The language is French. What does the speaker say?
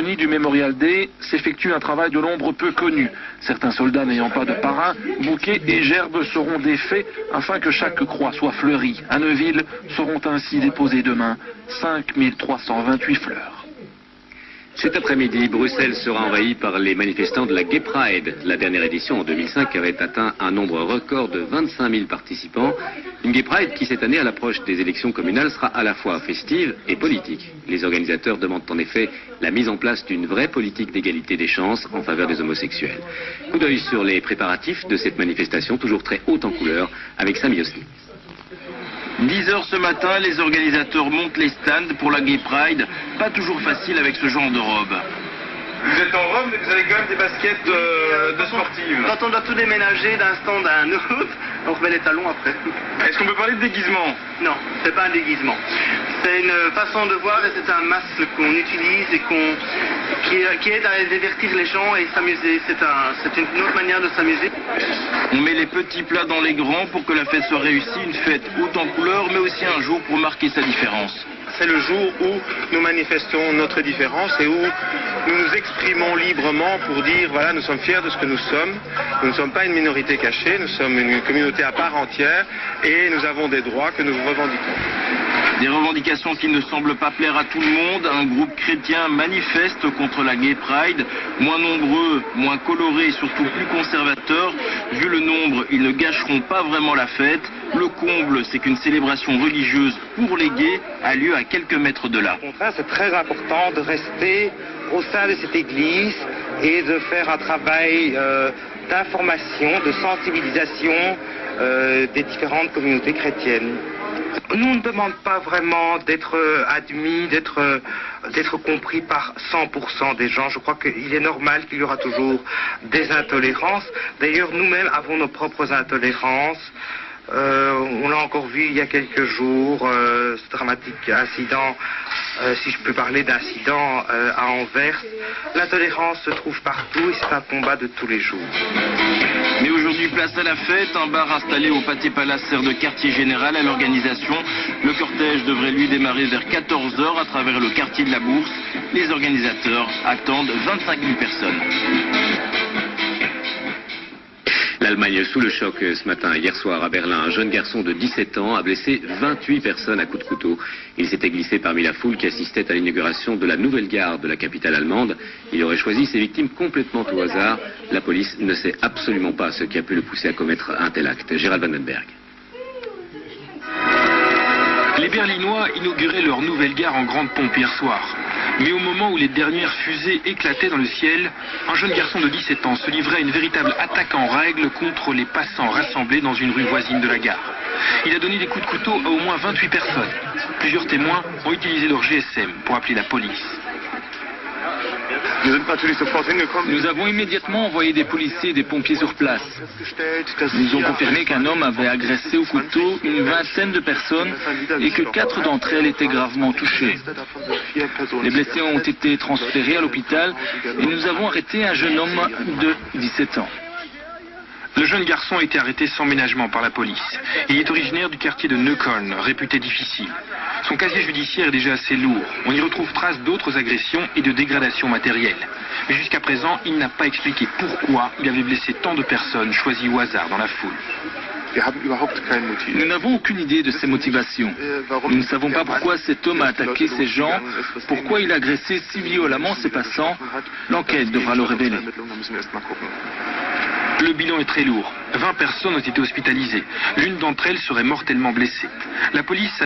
cérémonie du Memorial Day s'effectue un travail de l'ombre peu connu. Certains soldats n'ayant pas de parrain, bouquets et gerbes seront défaits afin que chaque croix soit fleurie. À Neuville seront ainsi déposées demain 5328 fleurs. Cet après-midi, Bruxelles sera envahie par les manifestants de la Gay Pride. La dernière édition en 2005 avait atteint un nombre record de 25 000 participants. Une Gay Pride qui cette année, à l'approche des élections communales, sera à la fois festive et politique. Les organisateurs demandent en effet la mise en place d'une vraie politique d'égalité des chances en faveur des homosexuels. Coup d'œil sur les préparatifs de cette manifestation, toujours très haute en couleur, avec Sami Hosni. 10h ce matin, les organisateurs montent les stands pour la Gay Pride. Pas toujours facile avec ce genre de robe. Vous êtes en robe, mais vous avez quand même des baskets de sportives. Quand on doit tout déménager d'un stand à un autre, on remet les talons après. Est-ce qu'on peut parler de déguisement? Non, c'est pas un déguisement. C'est une façon de voir et c'est un masque qu'on utilise et qui aide à divertir les gens et s'amuser. C'est une autre manière de s'amuser. On met les petits plats dans les grands pour que la fête soit réussie. Une fête haute en couleurs, mais aussi un jour pour marquer sa différence. C'est le jour où nous manifestons notre différence et où nous nous exprimons librement pour dire voilà, nous sommes fiers de ce que nous sommes. Nous ne sommes pas une minorité cachée, nous sommes une communauté à part entière et nous avons des droits que nous revendiquons. Des revendications qui ne semblent pas plaire à tout le monde. Un groupe chrétien manifeste contre la Gay Pride. Moins nombreux, moins colorés et surtout plus conservateurs. Vu le nombre, ils ne gâcheront pas vraiment la fête. Le comble, c'est qu'une célébration religieuse pour les gays a lieu à quelques mètres de là. Au contraire, c'est très important de rester au sein de cette église et de faire un travail d'information, de sensibilisation des différentes communautés chrétiennes. Nous ne demandons pas vraiment d'être admis, d'être compris par 100% des gens. Je crois qu'il est normal qu'il y aura toujours des intolérances. D'ailleurs, nous-mêmes avons nos propres intolérances. On l'a encore vu il y a quelques jours, ce dramatique incident, si je peux parler d'incident à Anvers. L'intolérance se trouve partout et c'est un combat de tous les jours. Mais aujourd'hui, place à la fête, un bar installé au Pâté Palace sert de quartier général à l'organisation. Le cortège devrait lui démarrer vers 14h à travers le quartier de la Bourse. Les organisateurs attendent 25 000 personnes. L'Allemagne sous le choc ce matin. Hier soir à Berlin, un jeune garçon de 17 ans a blessé 28 personnes à coups de couteau. Il s'était glissé parmi la foule qui assistait à l'inauguration de la nouvelle gare de la capitale allemande. Il aurait choisi ses victimes complètement au hasard. La police ne sait absolument pas ce qui a pu le pousser à commettre un tel acte. Gérald Vandenberg. Les Berlinois inauguraient leur nouvelle gare en grande pompe hier soir. Mais au moment où les dernières fusées éclataient dans le ciel, un jeune garçon de 17 ans se livrait à une véritable attaque en règle contre les passants rassemblés dans une rue voisine de la gare. Il a donné des coups de couteau à au moins 28 personnes. Plusieurs témoins ont utilisé leur GSM pour appeler la police. Nous avons immédiatement envoyé des policiers et des pompiers sur place. Ils nous ont confirmé qu'un homme avait agressé au couteau une vingtaine de personnes et que 4 d'entre elles étaient gravement touchées. Les blessés ont été transférés à l'hôpital et nous avons arrêté un jeune homme de 17 ans. Le jeune garçon a été arrêté sans ménagement par la police. Il est originaire du quartier de Neukölln, réputé difficile. Son casier judiciaire est déjà assez lourd. On y retrouve traces d'autres agressions et de dégradations matérielles. Mais jusqu'à présent, il n'a pas expliqué pourquoi il avait blessé tant de personnes choisies au hasard dans la foule. Nous n'avons aucune idée de ses motivations. Nous ne savons pas pourquoi cet homme a attaqué ces gens, pourquoi il a agressé si violemment ces passants. L'enquête devra le révéler. Le bilan est très lourd. 20 personnes ont été hospitalisées. L'une d'entre elles serait mortellement blessée. La police